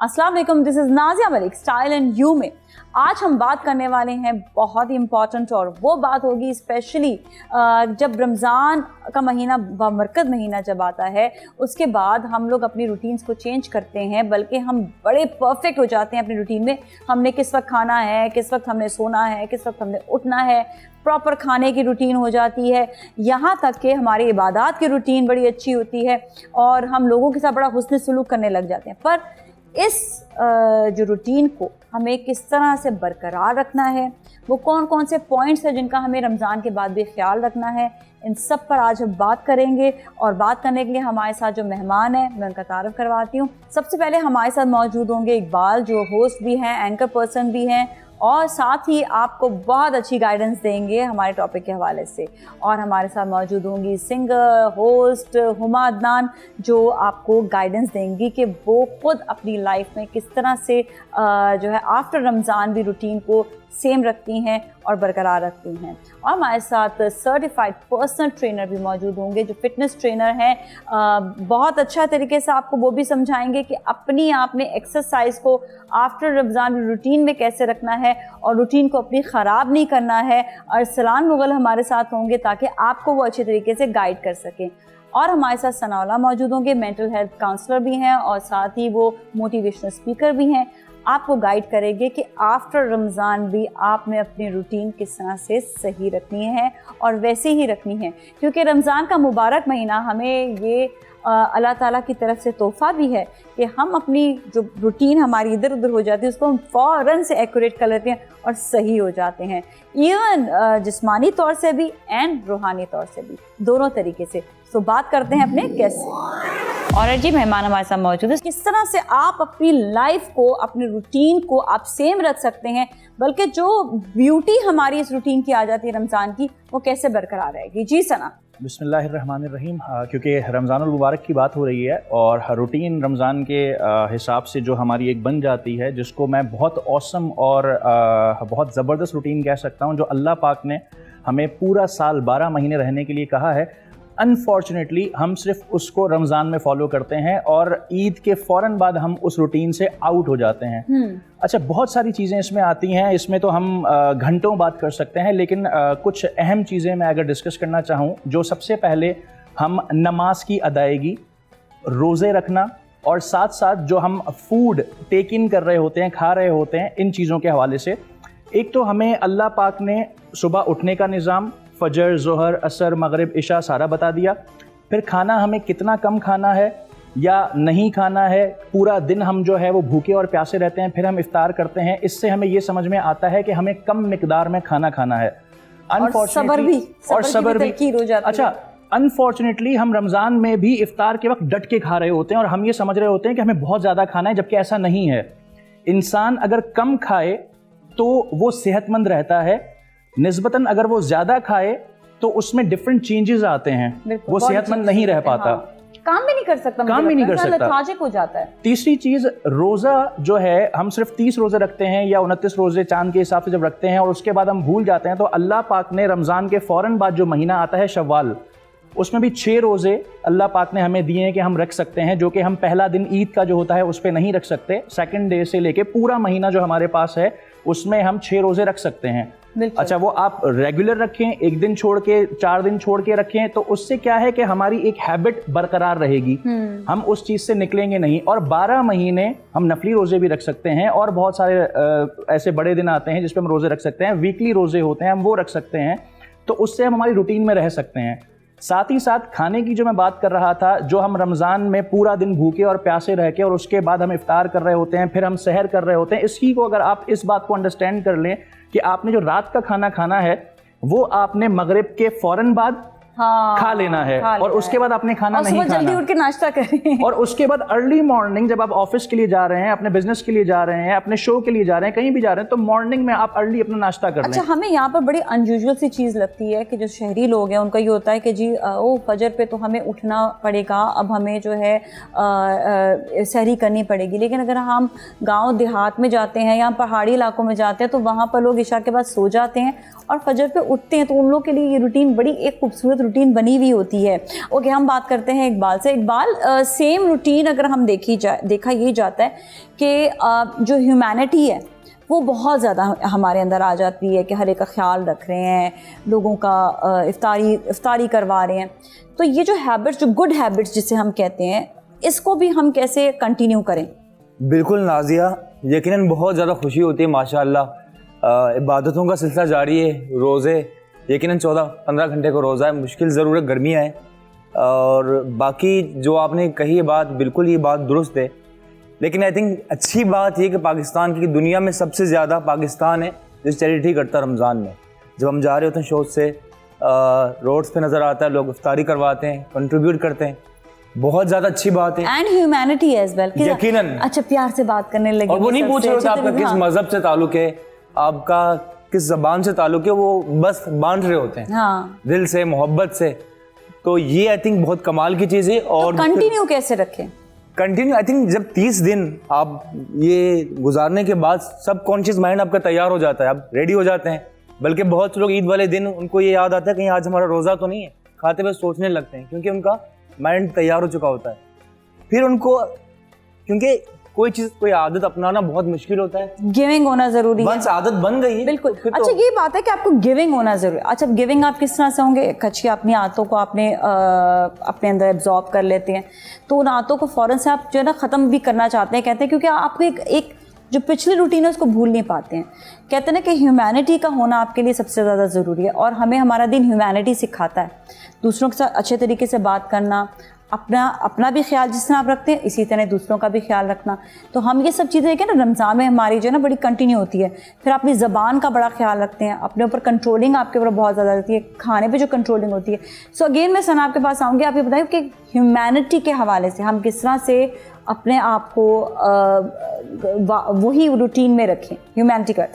अस्सलाम वालेकुम, this is Nazia Malik style and you में। आज हम बात करने वाले हैं बहुत ही इम्पॉर्टेंट, और वो बात होगी स्पेशली जब रमज़ान का महीना बरकत महीना जब आता है, उसके बाद हम लोग अपनी रूटीन्स को चेंज करते हैं, बल्कि हम बड़े परफेक्ट हो जाते हैं अपनी रूटीन में। हमने किस वक्त खाना है, किस वक्त हमने सोना है, किस वक्त हमने उठना है, प्रॉपर खाने की रूटीन हो जाती है। यहाँ तक कि हमारी इबादत की रूटीन बड़ी अच्छी होती है और हम लोगों के साथ बड़ा हुस्न सलूक करने लग जाते हैं। पर इस जो रूटीन को हमें किस तरह से बरकरार रखना है, वो कौन कौन से पॉइंट्स हैं जिनका हमें रमज़ान के बाद भी ख्याल रखना है, इन सब पर आज हम बात करेंगे। और बात करने के लिए हमारे साथ जो मेहमान हैं मैं उनका तारुफ करवाती हूँ। सबसे पहले हमारे साथ मौजूद होंगे इकबाल, जो होस्ट भी हैं, एंकर पर्सन भी हैं, और साथ ही आपको बहुत अच्छी गाइडेंस देंगे हमारे टॉपिक के हवाले से। और हमारे साथ मौजूद होंगी सिंगर होस्ट हुमा अदनान, जो आपको गाइडेंस देंगी कि वो ख़ुद अपनी लाइफ में किस तरह से जो है आफ्टर रमज़ान भी रूटीन को सेम रखती हैं और बरकरार रखती हैं। और हमारे साथ सर्टिफाइड पर्सनल ट्रेनर भी मौजूद होंगे, जो फिटनेस ट्रेनर हैं। बहुत अच्छा तरीके से आपको वो भी समझाएंगे कि अपनी आपने एक्सरसाइज को आफ्टर रमज़ान रूटीन में कैसे रखना है और रूटीन को अपनी ख़राब नहीं करना है। अरसलान मुगल हमारे साथ होंगे ताकि आपको वो अच्छे तरीके से गाइड कर सकें। और हमारे साथ सनाउल्लाह मौजूद होंगे, मेंटल हेल्थ काउंसलर भी हैं और साथ ही वो मोटिवेशनल स्पीकर भी हैं। आपको गाइड करेंगे कि आफ्टर रमज़ान भी आपने अपनी रूटीन किस तरह से सही रखनी है और वैसे ही रखनी है, क्योंकि रमज़ान का मुबारक महीना हमें ये अल्लाह ताला की तरफ से तोहफ़ा भी है कि हम अपनी जो रूटीन हमारी इधर उधर हो जाती है उसको हम फ़ौरन से एक्यूरेट कर लेते हैं और सही हो जाते हैं, इवन जिस्मानी तौर से भी एंड रूहानी तौर से भी, दोनों तरीके से। तो बात करते हैं अपने गेस्ट से। और जी मेहमान हमारे साथ मौजूद है, किस तरह से आप अपनी लाइफ को, अपनी रूटीन को आप सेम रख सकते हैं, बल्कि जो ब्यूटी हमारी इस रूटीन की आ जाती है रमज़ान की, वो कैसे बरकरार रहेगी। जी सना। बिस्मिल्लाहिर्रहमानिर्रहीम। क्योंकि रमज़ानुल मुबारक की बात हो रही है और रूटीन रमज़ान के हिसाब से जो हमारी एक बन जाती है, जिसको मैं बहुत औसम और बहुत ज़बरदस्त रूटीन कह सकता हूँ, जो अल्लाह पाक ने हमें पूरा साल 12 महीने रहने के लिए कहा है। अनफॉर्चुनेटली हम सिर्फ उसको रमज़ान में फॉलो करते हैं और ईद के फ़ौरन बाद हम उस रूटीन से आउट हो जाते हैं। अच्छा, बहुत सारी चीज़ें इसमें आती हैं, इसमें तो हम घंटों बात कर सकते हैं, लेकिन कुछ अहम चीज़ें मैं अगर डिस्कस करना चाहूँ, जो सबसे पहले हम नमाज की अदायगी, रोज़े रखना और साथ साथ जो हम फूड टेक इन कर रहे होते हैं, खा रहे होते हैं, इन चीज़ों के हवाले से। एक तो हमें अल्लाह पाक ने सुबह उठने का निज़ाम, फजर, ज़ोहर, असर, मगरिब, इशा सारा बता दिया। फिर खाना हमें कितना कम खाना है या नहीं खाना है, पूरा दिन हम जो है वो भूखे और प्यासे रहते हैं, फिर हम इफ्तार करते हैं। इससे हमें ये समझ में आता है कि हमें कम मिकदार में खाना खाना है। अनफॉर्चुनेटली सबर भी हो जाता है। अच्छा, अनफॉर्चुनेटली हम रमज़ान में भी इफ्तार के वक्त डट के खा रहे होते हैं और हम ये समझ रहे होते हैं कि हमें बहुत ज़्यादा खाना है, जबकि ऐसा नहीं है। इंसान अगर कम खाए तो वो सेहतमंद रहता है, निस्बतन अगर वो ज़्यादा खाए तो उसमें डिफरेंट चेंजेस आते हैं, वो सेहतमंद नहीं रह पाता। हाँ। काम भी नहीं कर सकता, लेथार्जिक हो जाता है। तीसरी चीज़, रोज़ा जो है, हम सिर्फ 30 रोज़े रखते हैं या 29 रोज़े चांद के हिसाब से जब रखते हैं और उसके बाद हम भूल जाते हैं, तो अल्लाह पाक ने रमज़ान के फ़ौरन बाद जो महीना आता है शव्वाल, उसमें भी 6 रोज़े अल्लाह पाक ने हमें दिए हैं कि हम रख सकते हैं, जो कि हम पहला दिन ईद का जो होता है उस पर नहीं रख सकते। सेकंड डे से लेके पूरा महीना जो हमारे पास है उसमें हम 6 रोज़े रख सकते हैं। अच्छा, वो आप रेगुलर रखें, एक दिन छोड़ के 4 दिन छोड़ के रखें, तो उससे क्या है कि हमारी एक हैबिट बरकरार रहेगी, हम उस चीज़ से निकलेंगे नहीं। और 12 महीने हम नफली रोज़े भी रख सकते हैं और बहुत सारे ऐसे बड़े दिन आते हैं जिस पे हम रोज़े रख सकते हैं, वीकली रोज़े होते हैं, हम वो रख सकते हैं, तो उससे हम हमारी रूटीन में रह सकते हैं। साथ ही साथ खाने की जो मैं बात कर रहा था, जो हम रमज़ान में पूरा दिन भूखे और प्यासे रह के और उसके बाद हम इफ्तार कर रहे होते हैं, फिर हम सहर कर रहे होते हैं, इसी को अगर आप इस बात को अंडरस्टैंड कर लें कि आपने जो रात का खाना खाना है वो आपने मगरिब के फ़ौरन बाद खा लेना है और उसके बाद आपने खाना नहीं खाना, जल्दी उठ के नाश्ता करें और उसके बाद अर्ली मॉर्निंग जब आप ऑफिस के लिए जा रहे हैं, अपने बिजनेस के लिए जा रहे हैं, अपने शो के लिए जा रहे हैं, कहीं भी जा रहे हैं, तो मॉर्निंग में आप अर्ली अपना नाश्ता कर लें। अच्छा, हमें यहाँ पर बड़ी अनयूजुअल सी चीज़ लगती है कि जो शहरी लोग हैं उनका ये होता है कि जी ओ फजर पे तो हमें उठना पड़ेगा, अब हमें जो है सहरी करनी पड़ेगी। लेकिन अगर हम गाँव देहात में जाते हैं या पहाड़ी इलाकों में जाते हैं तो वहाँ पर लोग इशा के बाद सो जाते हैं और फजर पे उठते हैं, तो उन लोग के लिए ये रूटीन बड़ी एक खूबसूरत रूटीन बनी हुई होती है। ओके, हम बात करते हैं इकबाल से। इकबाल, सेम रूटीन अगर हम देखा ये जाता है कि जो ह्यूमैनिटी है वो बहुत ज़्यादा हमारे अंदर आ जाती है कि हर एक का ख्याल रख रहे हैं, लोगों का इफ्तारी करवा रहे हैं। तो ये जो हैबिट्स, जो गुड हैबिट्स जिसे हम कहते हैं, इसको भी हम कैसे कंटिन्यू करें? बिल्कुल नाजिया, यकीनन बहुत ज़्यादा खुशी होती है माशाअल्लाह। इबादतों का सिलसिला जारी है, रोज़े यकीनन 14-15 घंटे का रोज़ा है, मुश्किल ज़रूर है, गर्मियाँ हैं। और बाकी जो आपने कही है बात, बिल्कुल ये बात दुरुस्त है। लेकिन आई थिंक अच्छी बात ये कि पाकिस्तान की दुनिया में सबसे ज़्यादा पाकिस्तान है जो चैरिटी करता है रमज़ान में। जब हम जा रहे होते हैं शोज से, रोड्स पे नज़र आता है, लोग इफ्तारी करवाते हैं, कंट्रीब्यूट करते हैं, बहुत ज़्यादा अच्छी बात है। एंड ह्यूमैनिटी एज वेल, यकीनन। अच्छा, प्यार से बात करने लगे और वो नहीं पूछ रहे होते आपका किस मज़हब से ताल्लुक़ है, आपका किस ज़बान से ताल्लुक़ है, वो बस बांट रहे होते हैं, हाँ, दिल से, मोहब्बत से। तो ये आई थिंक बहुत कमाल की चीज़ है। और कंटिन्यू कैसे रखें? कंटिन्यू आई थिंक जब 30 दिन आप ये गुजारने के बाद सब कॉन्शियस माइंड आपका तैयार हो जाता है, आप रेडी हो जाते हैं। बल्कि बहुत से लोग ईद वाले दिन उनको ये याद आता है कहीं आज हमारा रोज़ा तो नहीं है, खाते हुए सोचने लगते हैं, क्योंकि उनका माइंड तैयार हो चुका होता है। फिर उनको, क्योंकि कोई चीज़, कोई आदत अपनाना बहुत मुश्किल होता है, गिविंग होना जरूरी है। वंस आदत बन गई है, बिल्कुल। अच्छा, ये बात है कि आपको गिविंग होना जरूरी है। अच्छा, गिविंग आप किस तरह से होंगे? अच्छी अपनी आदतों को आपने अपने अंदर एब्जॉर्ब कर लेते हैं, तो उन आदतों को फ़ौरन से आप जो है ना ख़त्म भी करना चाहते हैं, कहते हैं, क्योंकि आपको एक जो पिछली रूटीन है उसको भूल नहीं पाते हैं। कहते हैं ना कि ह्यूमैनिटी का होना आपके लिए सबसे ज़्यादा ज़रूरी है, और हमें हमारा दिन ह्यूमैनिटी सिखाता है। दूसरों के साथ अच्छे तरीके से बात करना, अपना भी ख्याल जिस तरह आप रखते हैं इसी तरह दूसरों का भी ख्याल रखना। तो हम ये सब चीज़ें देखें ना, रमज़ान में हमारी जो है ना बड़ी कंटिन्यू होती है। फिर अपनी ज़बान का बड़ा ख्याल रखते हैं, अपने ऊपर कंट्रोलिंग आपके ऊपर बहुत ज़्यादा रहती है, खाने पे जो कंट्रोलिंग होती है। सो अगेन मैं सना आपके पास आऊँगी, आप ये बताइए कि ह्यूमैनिटी के हवाले से हम किस तरह से अपने आप को वही रूटीन में रखें, ह्यूमैनिटी का।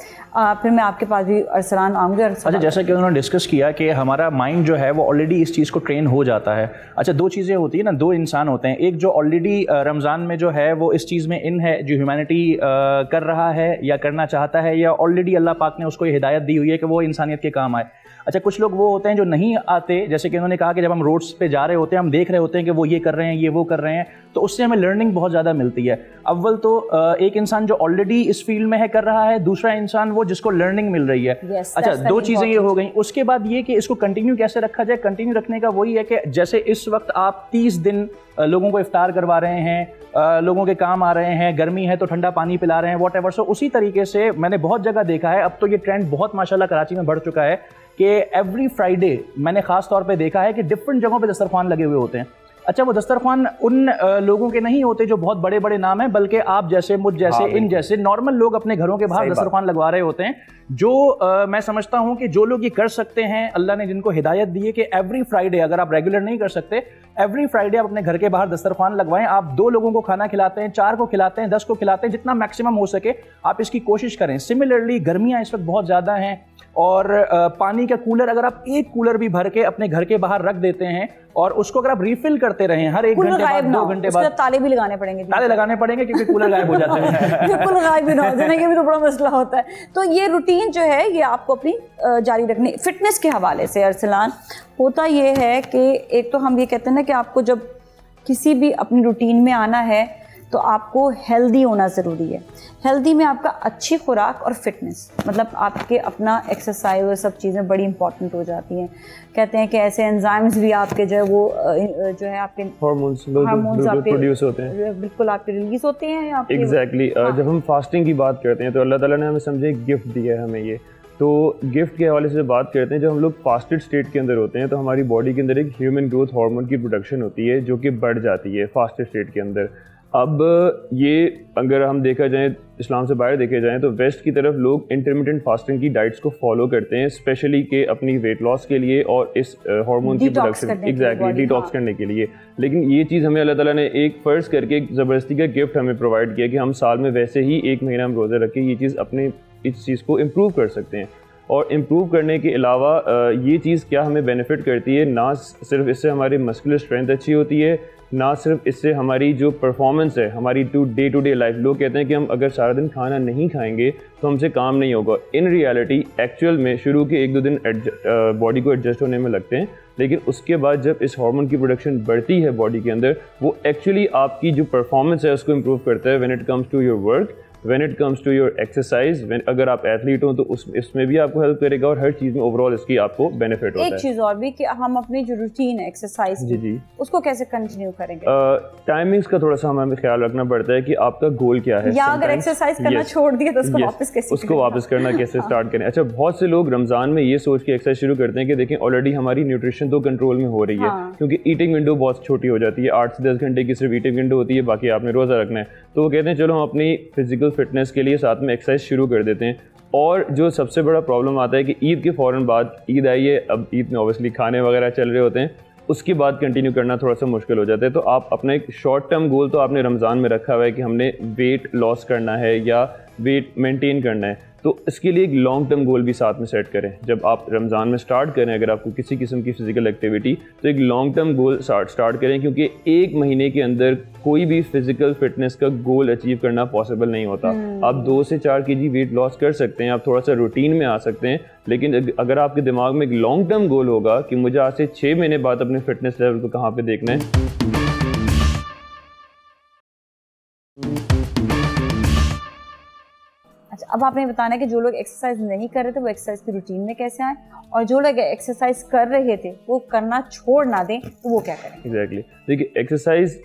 फिर मैं आपके पास भी अरसलान आऊँगी। अच्छा, जैसा कि उन्होंने डिस्कस किया कि हमारा माइंड जो है वो ऑलरेडी इस चीज़ को ट्रेन हो जाता है। अच्छा, दो चीज़ें होती है ना, दो इंसान होते हैं, एक जो ऑलरेडी रमज़ान में जो है वो इस चीज़ में इन है, जो ह्यूमैनिटी कर रहा है या करना चाहता है, या ऑलरेडी अल्लाह पाक ने उसको ये हिदायत दी हुई है कि वो इंसानियत के काम आए। अच्छा, कुछ लोग वो होते हैं जो नहीं आते, जैसे कि उन्होंने कहा कि जब हम रोड्स पे जा रहे होते हैं, हम देख रहे होते हैं कि वो ये कर रहे हैं, ये वो कर रहे हैं, तो उससे हमें लर्निंग बहुत ज़्यादा मिलती है। अव्वल तो एक इंसान जो ऑलरेडी इस फील्ड में है कर रहा है, दूसरा इंसान वो जिसको लर्निंग मिल रही है। अच्छा, दो चीज़ें ये हो गई। उसके बाद ये कि इसको कंटिन्यू कैसे रखा जाए। कंटिन्यू रखने का वही है कि जैसे इस वक्त आप 30 दिन लोगों को इफ्तार करवा रहे हैं, लोगों के काम आ रहे हैं, गर्मी है तो ठंडा पानी पिला रहे हैं, वॉट एवर। सो उसी तरीके से मैंने बहुत जगह देखा है, अब तो ये ट्रेंड बहुत माशाल्लाह कराची में बढ़ चुका है कि एवरी फ्राइडे मैंने ख़ास तौर पे देखा है कि डिफरेंट जगहों पे दस्तरखान लगे हुए होते हैं। अच्छा, वो दस्तरखान उन लोगों के नहीं होते जो बहुत बड़े बड़े नाम हैं, बल्कि आप जैसे, मुझ जैसे, इन जैसे नॉर्मल लोग अपने घरों के बाहर दस्तरखान लगवा रहे होते हैं। जो मैं समझता हूं कि जो लोग ये कर सकते हैं, अल्लाह ने जिनको हिदायत दी है कि एवरी फ्राइडे, अगर आप रेगुलर नहीं कर सकते, एवरी फ्राइडे आप अपने घर के बाहर दस्तरखान लगवाएं। आप 2 लोगों को खाना खिलाते हैं, 4 को खिलाते हैं, 10 को खिलाते हैं, जितना मैक्सिमम हो सके आप इसकी कोशिश करें। सिमिलरली गर्मियाँ इस वक्त बहुत ज़्यादा हैं, और पानी का कूलर, अगर आप एक कूलर भी भर के अपने घर के बाहर रख देते हैं और उसको अगर आप रिफिल करते रहें हर 1 घंटे बाद, 2 घंटे बाद, ताले भी लगाने पड़ेंगे, ताले लगाने पड़ेंगे क्योंकि कूलर गायब हो जाते हैं। बिल्कुल गायब भी ना हो जाने के भी तो बड़ा मसला होता है। तो ये रूटीन जो है ये आपको अपनी जारी रखनी। फिटनेस के हवाले से अरसलान, होता ये है कि एक तो हम ये कहते हैं ना कि आपको जब किसी भी अपनी रूटीन में आना है तो आपको हेल्दी होना ज़रूरी है। हेल्दी में आपका अच्छी खुराक और फिटनेस, मतलब आपके अपना एक्सरसाइज और सब चीज़ें बड़ी इंपॉर्टेंट हो जाती हैं। कहते हैं कि ऐसे एंजाइम्स भी आपके जो है वो जो है आपके हार्मोन्स आपके प्रोड्यूस होते हैं, बिल्कुल आपके रिलीज होते हैं। एग्जैक्टली। जब हम फास्टिंग की बात करते हैं तो अल्लाह ताला ने हमें समझे गिफ्ट दिया है हमें ये, तो गिफ्ट के हवाले से बात करते हैं। जब हम लोग फास्टेड स्टेट के अंदर होते हैं तो हमारी बॉडी के अंदर एक ह्यूमन ग्रोथ हार्मोन की प्रोडक्शन होती है जो कि बढ़ जाती है फास्टेड स्टेट के अंदर। अब ये अगर हम देखा जाए, इस्लाम से बाहर देखे जाएं, तो वेस्ट की तरफ लोग इंटरमिटेंट फास्टिंग की डाइट्स को फॉलो करते हैं, स्पेशली के अपनी वेट लॉस के लिए और इस हार्मोन की प्रोडक्शन, एग्जैक्टली डिटॉक्स करने के लिए। लेकिन ये चीज़ हमें अल्लाह ताला ने एक फ़र्ज़ करके एक ज़बरदस्ती का गिफ्ट हमें प्रोवाइड किया कि हम साल में वैसे ही 1 महीना हम रोज़े रख के ये चीज़ अपने इस चीज़ को इम्प्रूव कर सकते हैं। और इम्प्रूव करने के अलावा ये चीज़ क्या हमें बेनिफिट करती है, ना सिर्फ इससे हमारी मस्कुलर स्ट्रेंथ अच्छी होती है, ना सिर्फ इससे हमारी जो परफॉर्मेंस है, हमारी डे टू डे लाइफ, लोग कहते हैं कि हम अगर सारा दिन खाना नहीं खाएंगे तो हमसे काम नहीं होगा। इन रियलिटी एक्चुअल में शुरू के 1-2 दिन बॉडी को एडजस्ट होने में लगते हैं, लेकिन उसके बाद जब इस हार्मोन की प्रोडक्शन बढ़ती है बॉडी के अंदर, वो एक्चुअली आपकी जो परफॉर्मेंस है उसको इम्प्रूव करता है when it comes to your work, when it comes to your exercise. अगर आप एथलीट हो तो इसमें भी आपको हेल्प करेगा और हर चीज़ में ओवरऑल इसकी आपको बेनिफिट होता है। एक चीज़ और भी कि हम अपनी जो रूटीन है एक्सरसाइज की, जी उसको कैसे कंटिन्यू करेंगे? टाइमिंग्स का थोड़ा सा हमें ख्याल रखना पड़ता है कि आपका गोल क्या है। या अगर एक्सरसाइज करना छोड़ दिया तो उसको वापस कैसे उसको वापस करना कैसे स्टार्ट करें। अच्छा, बहुत से लोग रमज़ान में ये सोच के एक्सरसाइज शुरू करते हैं कि देखें ऑलरेडी हमारी न्यूट्रिशन तो कंट्रोल में हो रही है, क्योंकि ईटिंग विंडो बहुत छोटी हो जाती है, 8 से 10 घंटे की सिर्फ ईटिंग विंडो होती है, बाकी आपने रोज़ा रखना है। तो वो कहते हैं चलो हम अपनी फिजिकल फिटनेस के लिए साथ में एक्सरसाइज शुरू कर देते हैं। और जो सबसे बड़ा प्रॉब्लम आता है कि ईद के फ़ौरन बाद, ईद आई है, अब ईद में ऑब्वियसली खाने वगैरह चल रहे होते हैं, उसके बाद कंटिन्यू करना थोड़ा सा मुश्किल हो जाता है। तो आप अपना एक शॉर्ट टर्म गोल तो आपने रमज़ान में रखा हुआ है कि हमने वेट लॉस करना है या वेट मेंटेन करना है, तो इसके लिए एक लॉन्ग टर्म गोल भी साथ में सेट करें। जब आप रमज़ान में स्टार्ट करें, अगर आपको किसी किस्म की फिजिकल एक्टिविटी, तो एक लॉन्ग टर्म गोल स्टार्ट करें, क्योंकि 1 महीने के अंदर कोई भी फिजिकल फिटनेस का गोल अचीव करना पॉसिबल नहीं होता। आप 2 से 4 kg वेट लॉस कर सकते हैं, आप थोड़ा सा रूटीन में आ सकते हैं, लेकिन अगर आपके दिमाग में एक लॉन्ग टर्म गोल होगा कि मुझे आज से 6 महीने बाद अपने फिटनेस लेवल को कहाँ पे देखना है। अच्छा, अब आपने बताना है कि जो लोग एक्सरसाइज नहीं कर रहे थे वो एक्सरसाइज की रूटीन में कैसे आए, और जो लोग एक्सरसाइज कर रहे थे वो करना छोड़ ना दें तो वो क्या करें? एग्जैक्टली देखिए, एक्सरसाइज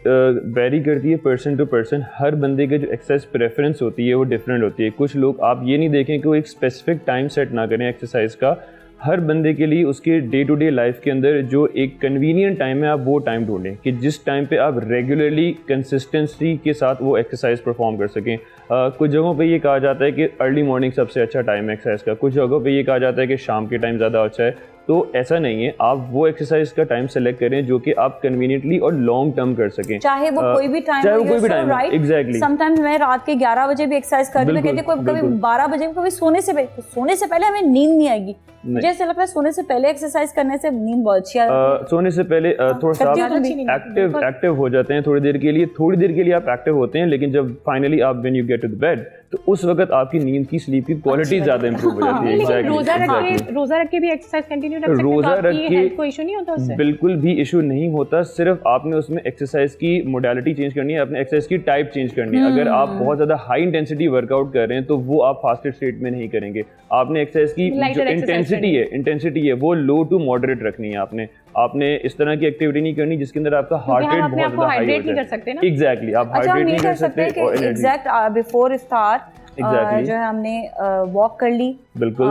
वेरी करती है पर्सन टू पर्सन। हर बंदे के जो एक्सरसाइज प्रेफरेंस होती है वो डिफरेंट होती है। कुछ लोग, आप ये नहीं देखें कि वो एक स्पेसिफिक टाइम सेट ना करें एक्सरसाइज का। हर बंदे के लिए उसके डे टू डे लाइफ के अंदर जो एक कन्वीनियंट टाइम है, आप वो टाइम ढूंढें कि जिस टाइम पे आप रेगुलरली कंसिस्टेंसी के साथ वो एक्सरसाइज परफॉर्म कर सकें। कुछ जगहों पे ये कहा जाता है कि अर्ली मॉर्निंग सबसे अच्छा टाइम है एक्सरसाइज का, कुछ जगहों पे ये कहा जाता है कि शाम के टाइम ज़्यादा अच्छा है। तो ऐसा नहीं है, आप वो एक्सरसाइज का टाइम सेलेक्ट करें जो कि आप कन्वीनियंटली और लॉन्ग टर्म कर सकें, चाहे वो कोई भी टाइम, चाहे वो कोई भी टाइम। एग्जैक्टली। समटाइम्स मैं रात के 11 बजे भी एक्सरसाइज कर रही हूँ, कहती हूँ कभी 12 बजे, कभी सोने से पहले हमें नींद नहीं आएगी। मुझे ऐसा लगता है सोने से पहले एक्सरसाइज करने से नींद बहुत अच्छी आती है। सोने से पहले थोड़ा सा एक्टिव हो जाते हैं थोड़ी देर के लिए आप एक्टिव होते हैं, लेकिन जब फाइनली आप when you get to the bed, तो उस वक्त आपकी नींद की, स्लीप की क्वालिटी ज्यादा इंप्रूव हो जाती है। रोजा रख के भी एक्सरसाइज कंटिन्यू रख सकते हैं, रोजा रख के कोई इशू नहीं होता उससे? बिल्कुल भी इशू नहीं होता, सिर्फ आपने उसमें एक्सरसाइज की मोडालिटी चेंज करनी है, अपने एक्सरसाइज की टाइप चेंज करनी है। अगर आप बहुत ज्यादा हाई इंटेंसिटी वर्कआउट कर रहे हैं तो वो आप फास्टेड स्टेट में नहीं करेंगे। आपने एक्सरसाइज की जो इंटेंसिटी है वो लो टू मॉडरेट रखनी है। आपने इस तरह की एक्टिविटी नहीं करनी जिसके अंदर आपका हार्ट रेट बहुत ज्यादा हाई हो जाए। एग्जैक्टली, आप हाइड्रेट नहीं कर सकते। एग्जैक्ट बिफोर इफ्तार जो है हमने वॉक कर ली, बिल्कुल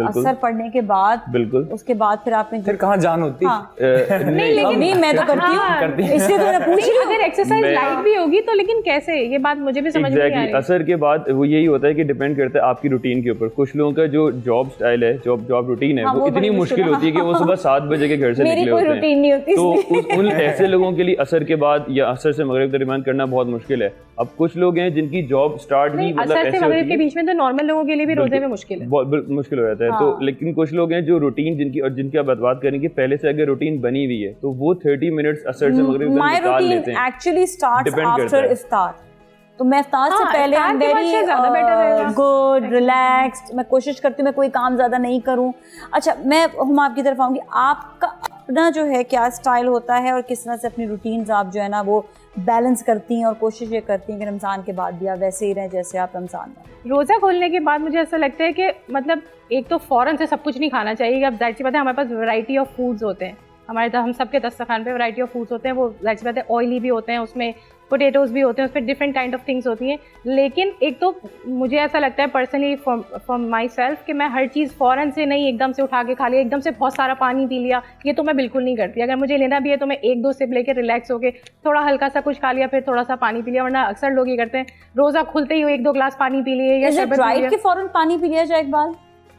असर पड़ने के बाद, बिल्कुल उसके बाद फिर आपने फिर कहाँ जान होती? नहीं मैं तो करती हूँ, इसलिए तो मैं पूछ रही हूँ। अगर एक्सरसाइज लाइट भी होगी तो, लेकिन कैसे, ये बात मुझे भी समझ नहीं आ रही। असर के बाद वो यही होता है कि डिपेंड करता है आपकी रूटीन के ऊपर। कुछ लोगों का जो जॉब स्टाइल है, जॉब रूटीन है, वो इतनी मुश्किल होती है कि वो सुबह 7 बजे के घर से निकले होते हैं, तो उन ऐसे लोगों के लिए असर के बाद या असर से मगरिब के दरमियान करना बहुत मुश्किल है। अब कुछ लोग हैं जिनकी जॉब स्टार्ट ही मतलब ऐसे होती है के बीच में, तो नॉर्मल लोगों के लिए भी रोजे में मुश्किल है, बहुत मुश्किल हो जाता है। तो लेकिन कुछ लोग हैं जो रूटीन जिनकी आप बात करेंगे पहले से अगर रूटीन बनी हुई है तो वो 30 मिनट्स असर से मगरिब तक निकाल लेते हैं। एक्चुअली स्टार्ट्स आफ्टर इफ्तार, तो मैं इफ्तार से पहले I am very good relaxed, मैं कोशिश करती हूँ मैं कोई काम ज़्यादा नहीं करूँ। अच्छा, मैं हम आपकी तरफ आऊँगी, आपका अपना जो है क्या स्टाइल होता है और किस तरह से अपनी रूटीन्स आप जो है ना वो बैलेंस करती हैं और कोशिश ये करती हैं कि रमज़ान के बाद भी आप वैसे ही रहें जैसे आप रमज़ान में? रोज़ा खोलने के बाद मुझे ऐसा लगता है कि मतलब एक तो फ़ौरन से सब कुछ नहीं खाना चाहिए। अब जाहिर सी बात है हमारे पास वैरायटी ऑफ फूड्स होते हैं, हम सबके दस्तरखान पे वैरायटी ऑफ फूड्स होते हैं, वो जाहिर सी बात है ऑयली भी होते हैं, उसमें पोटैटोज़ भी होते हैं, उसमें डिफरेंट काइंड ऑफ थिंग्स होती हैं। लेकिन एक तो मुझे ऐसा लगता है पर्सनली फॉर माई सेल्फ कि मैं हर चीज़ फ़ौरन से नहीं एकदम से उठा के खा लिया, एकदम से बहुत सारा पानी पी लिया, ये तो मैं बिल्कुल नहीं करती। अगर मुझे लेना भी है तो मैं 1-2 सिप लेके रिलैक्स होके थोड़ा हल्का सा कुछ खा लिया, फिर थोड़ा सा पानी पी लिया। वरना अक्सर लोग ये करते हैं रोज़ा खुलते ही 1-2 ग्लास पानी पी लिए या शरबत पी लिया। फ़ौरन पानी पी लिया जाए इकबाल?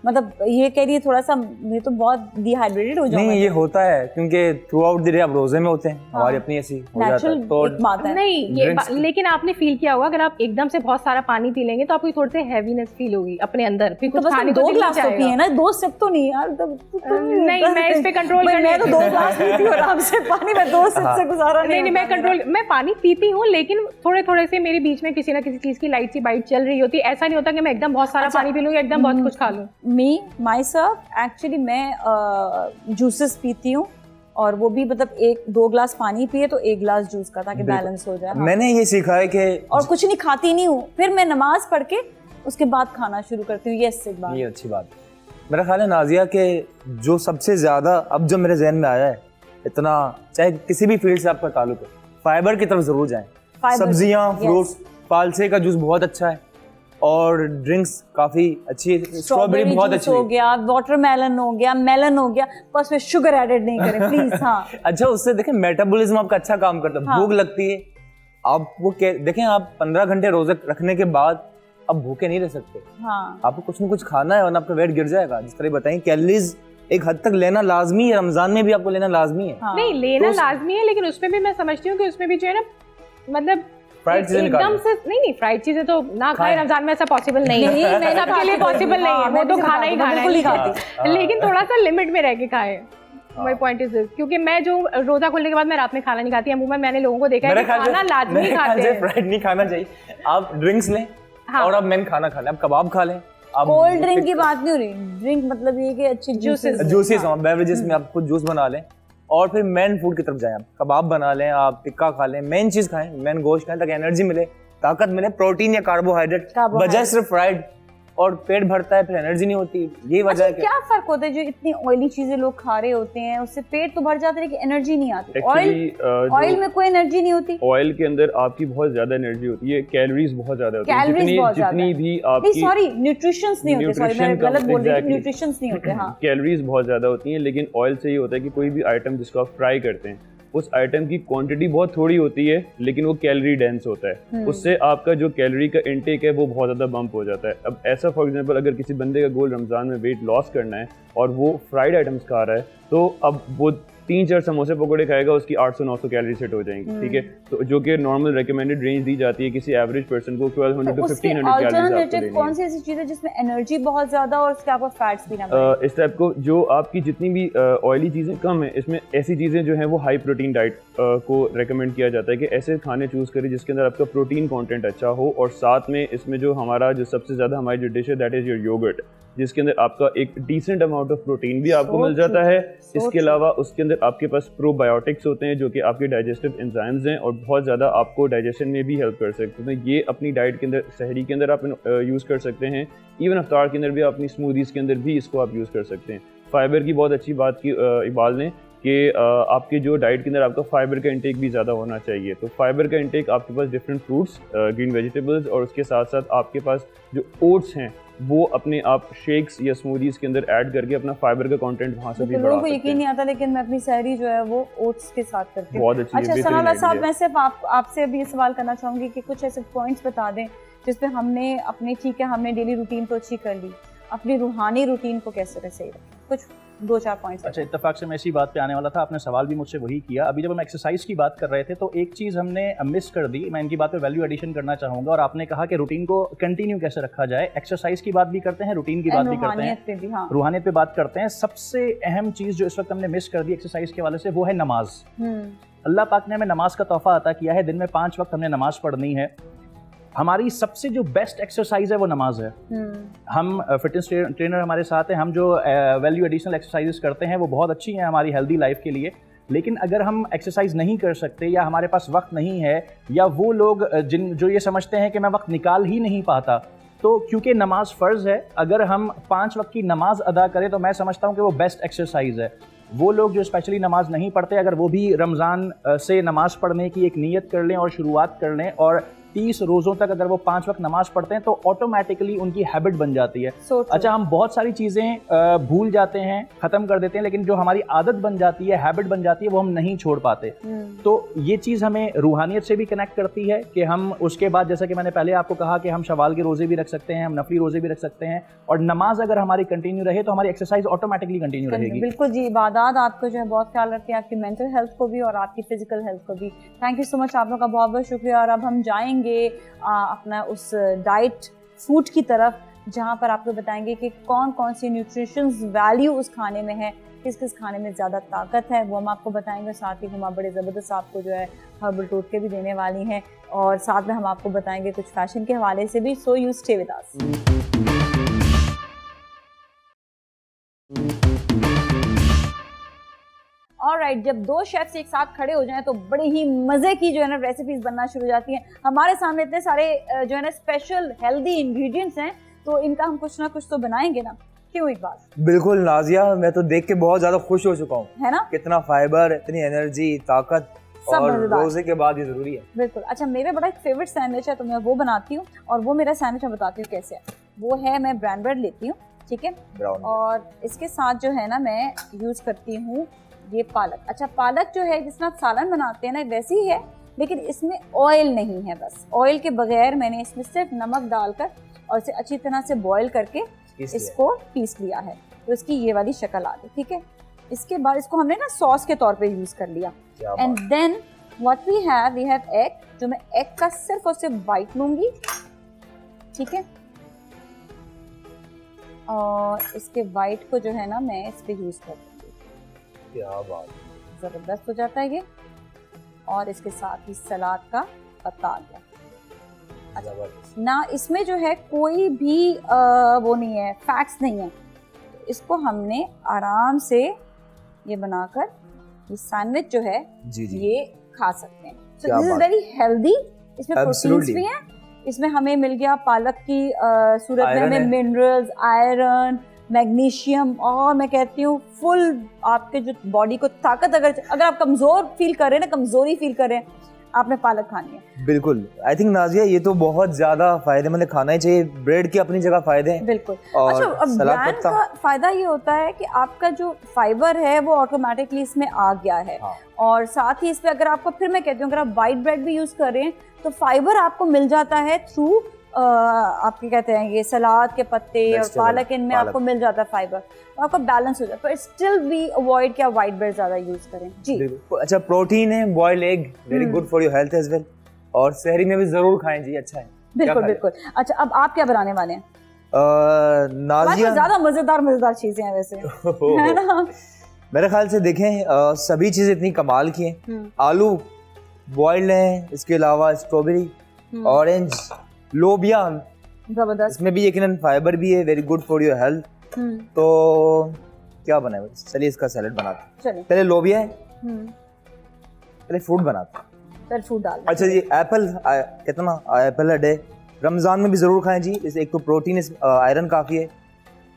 मतलब ये कह रही है थोड़ा सा, ये तो बहुत डिहाइड्रेटेड हो जाऊंगा। नहीं, ये होता है क्योंकि थ्रू आउट द डे आप रोजे में होते हैं, हमारी अपनी ऐसी हो जाता नेचुरल है तो एक बात है। नहीं ये Drinks- लेकिन आपने फील किया होगा अगर आप एकदम से बहुत सारा पानी पी लेंगे तो आपको थोड़ी सी हैवीनेस फील होगी अपने अंदर, फिर तो कुछ बस खाने हम को 2 दिल नहीं ग्लास तो चाहेगा। पिए ना, 2 सिप तो नहीं यार। नहीं, मैं इस पे कंट्रोल भाई, करने मैं तो 2 ग्लास पीती हूँ आराम से पानी, मैं 2 सिप से गुजारा नहीं नहीं, मैं कंट्रोल, मैं पानी पीती हूँ लेकिन थोड़े थोड़े से मेरे बीच में किसी ना किसी चीज की लाइट सी बाइट चल रही होती है। ऐसा नहीं होता कि मैं एकदम बहुत सारा पानी पी लूंगी, एकदम बहुत कुछ खा लूँ। मी माई सेल्फ एक्चुअली मैं जूसेस पीती हूँ, और वो भी मतलब 1-2 ग्लास पानी पिए तो 1 ग्लास जूस का, ताकि बैलेंस हो जाए। हाँ। मैंने ये सीखा है कि और कुछ नहीं खाती नहीं हूँ, फिर मैं नमाज पढ़ के उसके बाद खाना शुरू करती हूँ। यस, एक बात ये अच्छी बात है। मेरा ख्याल है नाजिया के जो सबसे ज्यादा अब जो मेरे जहन में आया है, इतना चाहे किसी भी फील्ड से आपका ताल्लुक है, फाइबर की तरफ जरूर जाएं। Fiber, सब्जियां, yes. फ्रूट्स, पालसे का जूस बहुत अच्छा है और ड्रिंक्स काफी अच्छी है, स्ट्रॉबेरी बहुत अच्छी हो है। गया, वाटरमेलन हो गया, मेलन हो गया, बस में शुगर एडेड नहीं करें प्लीज। हाँ, अच्छा, उससे देखें मेटाबॉलिज्म आपका अच्छा काम करता है, हाँ। भूख लगती है, आप वो देखें आप 15 घंटे रोजे रखने के बाद अब भूखे नहीं रह सकते, हाँ, आपको कुछ ना कुछ खाना है वरना आपका वेट गिर जाएगा। जिस तरह बताएं, कैलोरीज एक हद तक लेना लाजमी है, रमजान में भी आपको लेना लाजमी है। हाँ। नहीं लेना तो- लाजमी है, लेकिन उसमें भी मैं समझती हूँ कि उसमें भी जो है ना, मतलब फ्राइड चीजें एकदम निकालें। से नहीं, फ्राइड चीजें तो ना खाए, खाएं। रमजान में ऐसा पॉसिबल नहीं है, नहीं, मैं सबके लिए पॉसिबल नहीं है, हाँ, वो मैं तो भी खाना ही खाती हूँ, खाना बिल्कुल ही है, खाती लेकिन थोड़ा सा लिमिट में रह के खाए। माय पॉइंट इज दिस, क्योंकि मैं जो रोजा खोलने के बाद मैं रात में खाना नहीं खाती, अमूमन मैंने लोगों को देखा है मेरे कि ख्याल खाना से लाजमी मेरे ख्याल खाते से हैं। फ्राइड नहीं खाना चाहिए, आप ड्रिंक्स लें हाँ। और आप मेन खाना खा लें, आप कबाब खा लें, आप कोल्ड ड्रिंक की बात नहीं हो रही, ड्रिंक मतलब ये कि अच्छी जूसेस। जूसेस बेवरेजेस में आप खुद जूस बना लें और फिर मेन फूड की तरफ जाएं, आप कबाब बना लें, आप टिक्का खा लें, मेन चीज खाएं, मेन गोश्त खाएं ताकि एनर्जी मिले, ताकत मिले, प्रोटीन या कार्बोहाइड्रेट, बजाय सिर्फ फ्राइड और पेट भरता है फिर एनर्जी नहीं होती। यही वजह अच्छा, है कि क्या फर्क होता है जो इतनी ऑयली चीजें लोग खा रहे होते हैं, उससे पेट तो भर जाता है लेकिन एनर्जी नहीं आती। ऑयल में कोई एनर्जी नहीं होती। ऑयल के अंदर आपकी बहुत ज्यादा एनर्जी होती है, कैलोरीज बहुत ज्यादा होती है, Calories बहुत ज्यादा जितनी है। भी नहीं, आपकी सॉरी, न्यूट्रिशंस नहीं होते, सॉरी मैं Nutrition का- गलत बोल रही हूँ, exactly. न्यूट्रिशंस नहीं होते। हाँ, कैलोरीज बहुत ज़्यादा होती हैं, लेकिन ऑयल से ये होता है कि कोई भी आइटम जिसको आप फ्राई करते हैं उस आइटम की क्वांटिटी बहुत थोड़ी होती है लेकिन वो कैलोरी डेंस होता है, उससे आपका जो कैलोरी का इनटेक है वो बहुत ज़्यादा बम्प हो जाता है। अब ऐसा फॉर एग्जांपल अगर किसी बंदे का गोल रमज़ान में वेट लॉस करना है और वो फ्राइड आइटम्स खा रहा है, तो अब वो 3-4 समोसे पकौड़े खाएगा, उसकी 800-900 कैलोरी सेट हो जाएंगी, ठीक है, तो जो कि नॉर्मल रिकमेंडेड रेंज दी जाती है किसी एवरेज पर्सन को 1200 तो to उसके 1500 कैलोरीज आपको अल्टरनेटिव लेनी कौन है। सी ऐसी चीज है जिसमें एनर्जी बहुत ज्यादा और उसके आपको फैट्स भी ना बढ़े? इस टाइप को जो आपकी जितनी भी ऑयली चीज़ें कम है, इसमें ऐसी चीज़ें जो हैं वो हाई प्रोटीन डाइट को रेकमेंड किया जाता है कि ऐसे खाने चूज़ करें जिसके अंदर आपका प्रोटीन कंटेंट अच्छा हो, और साथ में इसमें जो हमारा जो सबसे ज़्यादा हमारी जो डिश है दैट इज़ योर योगर्ट, जिसके अंदर आपका एक डिसेंट अमाउंट ऑफ प्रोटीन भी आपको मिल जाता है। इसके अलावा उसके अंदर आपके पास प्रोबायोटिक्स होते हैं जो कि आपके डाइजेस्टिव एंजाइम्स हैं और बहुत ज़्यादा आपको डाइजेशन में भी हेल्प कर सकते हैं। तो ये अपनी डाइट के अंदर, सहरी के अंदर आप यूज़ कर सकते हैं, इवन अफ्तार के अंदर भी, अपनी स्मूदीज़ के अंदर भी इसको आप यूज़ कर सकते हैं। फाइबर की बहुत अच्छी बात की इकबाल ने कि आपके जो डाइट के अंदर आपका फाइबर का इंटेक भी ज़्यादा होना चाहिए। तो फाइबर का इंटेक आपके पास डिफरेंट फ्रूट्स, ग्रीन वेजिटेबल्स, और उसके साथ साथ आपके पास जो ओट्स हैं वो अपने आप शेक्स या स्मूदीज़ के अंदर ऐड करके अपना फाइबर का कंटेंट वहाँ से भी बढ़ा लोगों को सकते यकीन हैं। नहीं आता, लेकिन मैं अपनी सहरी जो है वो ओट्स के साथ करती हूँ। बहुत अच्छी है, अच्छा बेहतरीन सनाउल्लाह idea साहब, है। मैं सिर्फ आपसे अभी ये सवाल करना चाहूँगी कि कुछ ऐसे पॉइंट्स बता दें जिस पे हमने अपनी, ठीक है हमने डेली रूटीन तो अच्छी कर ली, अपनी रूहानी रूटीन को कैसे सही रखें, कुछ 2-4 पॉइंट्स। अच्छा, इत्तेफाक से मैं इसी बात पे आने वाला था, आपने सवाल भी मुझसे वही किया। अभी जब हम एक्सरसाइज की बात कर रहे थे तो एक चीज़ हमने मिस कर दी, मैं इनकी बात पे वैल्यू एडिशन करना चाहूँगा, और आपने कहा कि रूटीन को कंटिन्यू कैसे रखा जाए। एक्सरसाइज की बात भी करते हैं, रूटीन की बात भी करते हैं, रूहानियत पे भी। हाँ, रूहानियत पे बात करते हैं। सबसे अहम चीज़ जो इस वक्त हमने मिस कर दी एक्सरसाइज के हवाले से वो है नमाज। अल्लाह पाक ने हमें नमाज का तोहफा अता किया है, दिन में 5 वक्त हमने नमाज पढ़नी है। हमारी सबसे जो बेस्ट एक्सरसाइज है वो नमाज है। हम फिटनेस ट्रेनर हमारे साथ हैं, हम जो वैल्यू एडिशनल एक्सरसाइजेस करते हैं वो बहुत अच्छी हैं हमारी हेल्दी लाइफ के लिए, लेकिन अगर हम एक्सरसाइज नहीं कर सकते या हमारे पास वक्त नहीं है, या वो लोग जो ये समझते हैं कि मैं वक्त निकाल ही नहीं पाता, तो क्योंकि नमाज फ़र्ज़ है, अगर हम 5 वक्त की नमाज अदा करें तो मैं समझता हूँ कि वो बेस्ट एक्सरसाइज है। वो लोग जो स्पेशली नमाज नहीं पढ़ते, अगर वो भी रमज़ान से नमाज पढ़ने की एक नीयत कर लें और शुरुआत कर लें और 30 रोज़ों तक अगर वो 5 वक्त नमाज पढ़ते हैं तो ऑटोमेटिकली उनकी हैबिट बन जाती है। So true. अच्छा, हम बहुत सारी चीज़ें भूल जाते हैं, ख़त्म कर देते हैं, लेकिन जो हमारी आदत बन जाती है, हैबिट बन जाती है, वो हम नहीं छोड़ पाते। तो ये चीज़ हमें रूहानियत से भी कनेक्ट करती है कि हम उसके बाद, जैसा कि मैंने पहले आपको कहा कि हम शवाल के रोज़े भी रख सकते हैं, हम नफली रोज़े भी रख सकते हैं, और नमाज अगर हमारी कंटिन्यू रहे तो हमारी एक्सरसाइज ऑटोमेटिकली कंटिन्यू रहेगी। बिल्कुल जी, इबादत आपको जो है बहुत ख्याल रखती है, आपकी मेंटल हेल्थ को भी और आपकी फिजिकल हेल्थ को भी। थैंक यू सो मच, आप लोगों का बहुत बहुत शुक्रिया। और अब हम जाएंगे अपना उस डाइट फूड की तरफ, जहाँ पर आपको बताएंगे कि कौन कौन सी न्यूट्रिशंस वैल्यू उस खाने में है, किस किस खाने में ज़्यादा ताकत है, वो हम आपको बताएंगे। साथ ही हम बड़े ज़बरदस्त आपको जो है हर्बल टोटके भी देने वाली हैं, और साथ में हम आपको बताएंगे कुछ फैशन के हवाले से भी। So you stay with us. Alright, जब दो शेफ्स एक साथ खड़े हो जाएं तो बड़े ही मज़े की जो है ना रेसिपीज बनना शुरू हो जाती हैं। हमारे सामने इतने सारे जो है ना स्पेशल हेल्दी इंग्रेडिएंट्स हैं, तो इनका हम कुछ ना कुछ तो बनाएंगे ना, क्यों एक बात? बिल्कुल नाजिया, मैं तो देख के बहुत ज्यादा खुश हो चुका हूँ, है ना? कितना फाइबर, इतनी एनर्जी, ताकत, सब और मजेदार। रोजे के बाद ये जरूरी है। बिल्कुल। अच्छा, मेरा बड़ा एक फेवरेट सैंडविच है, तो मैं वो बनाती हूँ, और वो मेरा सैंडविच मैं बताती हूँ कैसे है। वो है, मैं ब्राउन ब्रेड लेती हूँ, ठीक है, ब्राउन, और इसके साथ जो है ना मैं यूज़ करती हूँ ये पालक। अच्छा, पालक जो है जिसमें आप सालन बनाते हैं ना, वैसे ही है, लेकिन इसमें ऑयल नहीं है, बस ऑयल के बगैर मैंने इसमें सिर्फ नमक डालकर और इसे अच्छी तरह से बॉईल करके इसको पीस लिया है, तो इसकी ये वाली शक्ल आ गई, ठीक है। इसके बाद इसको हमने ना सॉस के तौर पे यूज कर लिया। And then what we have egg, जो मैं एग का सिर्फ और सिर्फ वाइट लूंगी, ठीक है, और इसके वाइट को जो है ना मैं इस पे यूज कर दूंगी। क्या बात, जबरदस्त हो जाता है ये। और इसके साथ ही सलाद का पत्ता आ गया। ना इसमें जो है कोई भी वो नहीं है, फैट्स नहीं है, तो इसको हमने आराम से ये बनाकर ये सैंडविच जो है जी जी, ये खा सकते हैं। सो क्या दिस इज बात। Very healthy. इसमें प्रोटीन्स Absolutely. भी हैं, इसमें हमें मिल गया पालक की सूरत में Iron हमें है। मिनरल्स, आयरन, मैग्नीशियम, और मैं कहती हूँ फुल आपके जो बॉडी को ताकत, अगर आप कमजोर फील कर रहे हैं ना, कमजोरी फील कर रहे हैं, आपने पालक खानी है। बिल्कुल। आई थिंक नाजिया ये तो बहुत ज्यादा फायदेमंद है, खाना ही चाहिए। ब्रेड के अपनी जगह फायदे हैं। बिल्कुल। और अच्छा, अब सलाद ब्रांड पत्ता, का फायदा ये होता है कि आपका जो फाइबर है वो ऑटोमेटिकली इसमें आ गया है। हाँ। और साथ ही इस पे अगर आपको, फिर मैं कहती हूँ, अगर आप वाइट ब्रेड भी यूज कर रहे हैं तो फाइबर आपको मिल जाता है थ्रू आपके कहते हैं ये सलाद के पत्ते और Vegetable, पालक, इनमें आपको मिल जाता है फाइबर, तो आपका बैलेंस हो जाता है। पर स्टिल भी अवॉइड क्या वाइट ब्रेड ज्यादा यूज करें जी। बिल्कुल। अच्छा, प्रोटीन है, boiled egg very good for your health as well, और सहरी में भी जरूर खाएं जी, अच्छा है। बिल्कुल बिल्कुल। अच्छा, अब आप क्या बनाने वाले हैं? नाजिया ज्यादा मजेदार चीजें हैं वैसे, है ना? मेरे ख्याल से देखें, सभी चीजें इतनी कमाल की हैं। आलू बॉइल्ड हैं, इसके अलावा स्ट्रॉबेरी, ऑरेंज, लोबिया, जबरदस्त। इसमें भी यकीनन फाइबर भी है, very good for your health. तो क्या बनाए, चलिए इसका सैलेड बनाते हैं। चलिए, पहले लोबिया है, पहले फ्रूट बनाते हैं। फिर फूड डाल। अच्छा जी, एप्पल, कितना एप्पल अ डे, रमजान में भी जरूर खाएं जी। इस एक तो प्रोटीन, आयरन काफी है,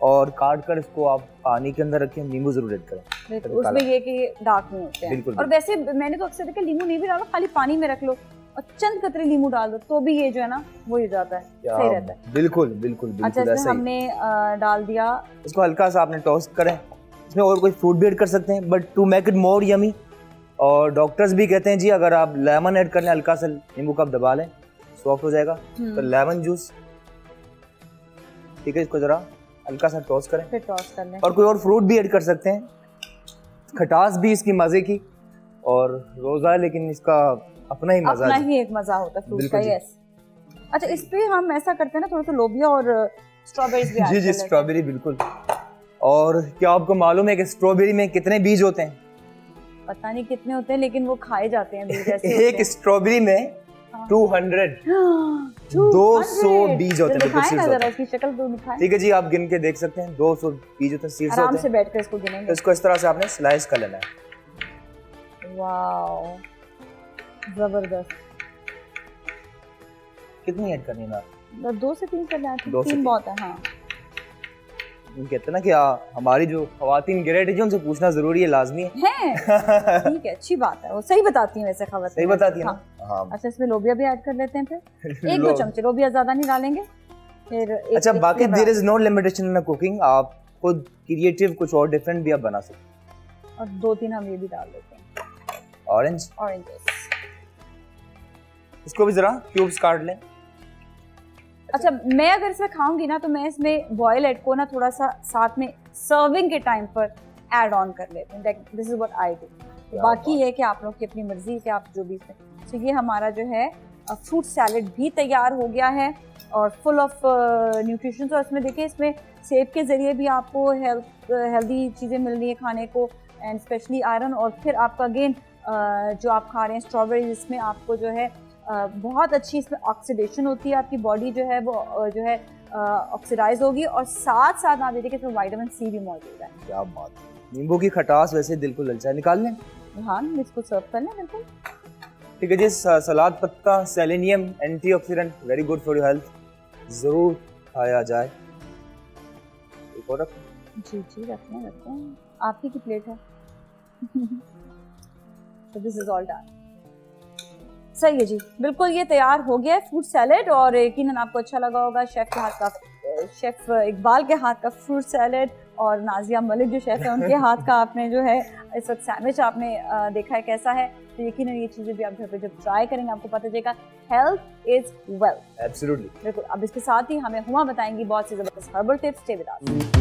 और काट कर इसको आप पानी के अंदर रखें, नींबू जरूर ऐड करें। उसमें ये कि डार्क नहीं होते हैं। बिल्कुल, और वैसे मैंने तो अक्सर देखा, नींबू नहीं भी डालो, खाली पानी में रख लो और चंद कतरे नींबू डाल दो, तो भी ये जो है ना वो हो जाता है, सही रहता है। बिल्कुल बिल्कुल अच्छा, बिल्कुल इसमें ऐसा ही। हमने डाल दिया, इसको हल्का सा आपने टोस्ट करें, इसमें और कोई फ्रूट भी ऐड कर सकते हैं, but to make it more yummy. और डॉक्टर्स भी कहते हैं जी, अगर आप लेमन ऐड कर लें, हल्का सा नींबू का दबा लें, सॉफ्ट हो जाएगा। तो लेमन जूस, ठीक है, इसको जरा हल्का सा टोस्ट करें, फिर टॉस कर लें। और कोई और फ्रूट भी ऐड कर सकते हैं, खटास भी इसकी मजे की। और रोजा है लेकिन इसका अपना ही मजा अपना है। ही एक मजा होता है फ्रूट का। बिल्कुल जी। यस। अच्छा, इस पे हम ऐसा करते हैं ना, थोड़ा सा लोबिया और स्ट्रॉबेरीज भी ऐड जी कर जी, लेते हैं। स्ट्रॉबेरी बिल्कुल। और क्या आपको मालूम है कि स्ट्रॉबेरी में कितने बीज होते हैं? पता नहीं कितने होते हैं, लेकिन वो खाए जाते हैं बीज ऐसे एक स्ट्रॉबेरी में 200 200 बीज होते हैं, बिल्कुल दिखाएं ना seeds होते जरा हैं। इसकी शक्ल तो दिखाएं। ठीक है जी, आप गिन के देख सकते हैं, 200 बीज होते हैं, सीड्स आराम होते से हैं। बैठकर इसको तो गिनेंगे। इसको इस तरह से आपने स्लाइस कर लेना है। वाओ, जबरदस्त। कितनी ऐड करनी है ना? 2 से 3 कर लेते हैं, 2 से 3 3 बहुत है। हाँ, कहते हैं ना कि हमारी जो खवातीन ग्रेट है उनसे पूछना जरूरी है, लाजमी है। ठीक है, अच्छी बात है, वो सही बताती हैं वैसे खबर। सही बताती है ना? हाँ। हाँ। अच्छा, इसमें लोबिया भी ऐड कर लेते हैं फिर, 1-2 चमचे, लोबिया ज्यादा नहीं डालेंगे। फिर अच्छा, बाकी there is no limitation in cooking, आप खुद क्रिएटिव कुछ और डिफरेंट भी आप बना सकते हैं। और 2-3 हम ये भी डाल देते हैं, ऑरेंज, इसको भी जरा क्यूब्स काट लें। अच्छा, मैं अगर इसमें खाऊंगी ना तो मैं इसमें बॉयल एग को ना थोड़ा सा साथ में सर्विंग के टाइम पर ऐड ऑन कर लेते हैं। This is what I do. बाकी है कि आप लोग की अपनी मर्जी कि आप जो भी इसमें। तो ये हमारा जो है फ्रूट सैलेड भी तैयार हो गया है और फुल ऑफ न्यूट्रिशन। और इसमें देखिए, इसमें सेब के ज़रिए भी आपको हेल्दी चीज़ें मिल रही है खाने को, एंड स्पेशली आयरन। और फिर आपका अगेन जो आप खा रहे हैं स्ट्रॉबेरी, इसमें आपको जो है बहुत अच्छी इसमें ऑक्सीडेशन होती है, आपकी बॉडी जो है वो जो है ऑक्सीडाइज होगी। और साथ साथ आप देखिए इसमें विटामिन सी भी मौजूद है। क्या बात है, नींबू की खटास वैसे दिल को ललचाए। निकाल लें। हाँ, इसको सर्व कर लें बिल्कुल। ठीक है जी, सलाद पत्ता, selenium, antioxidant, very good for your health, जरूर खाया जाए। एक और जी रखते हैं, आपकी की प्लेट है। So this is all done। सही है जी, बिल्कुल ये तैयार हो गया है फ्रूट सैलेड। और यकीनन आपको अच्छा लगा होगा शेफ के हाथ का, शेफ इकबाल के हाथ का फ्रूट सैलेड, और नाजिया मलिक जो शेफ है उनके हाथ का आपने जो है इस वक्त सैंडविच आपने देखा है कैसा है। तो यकीनन ये चीज़ें भी आप घर पे जब ट्राई करेंगे आपको पता चलेगा हेल्थ इज वेल्थ। एब्सोल्युटली, बिल्कुल। अब इसके साथ ही हमें हुआ बताएंगी बहुत सी जबरदस्त herbal tips. Stay with us.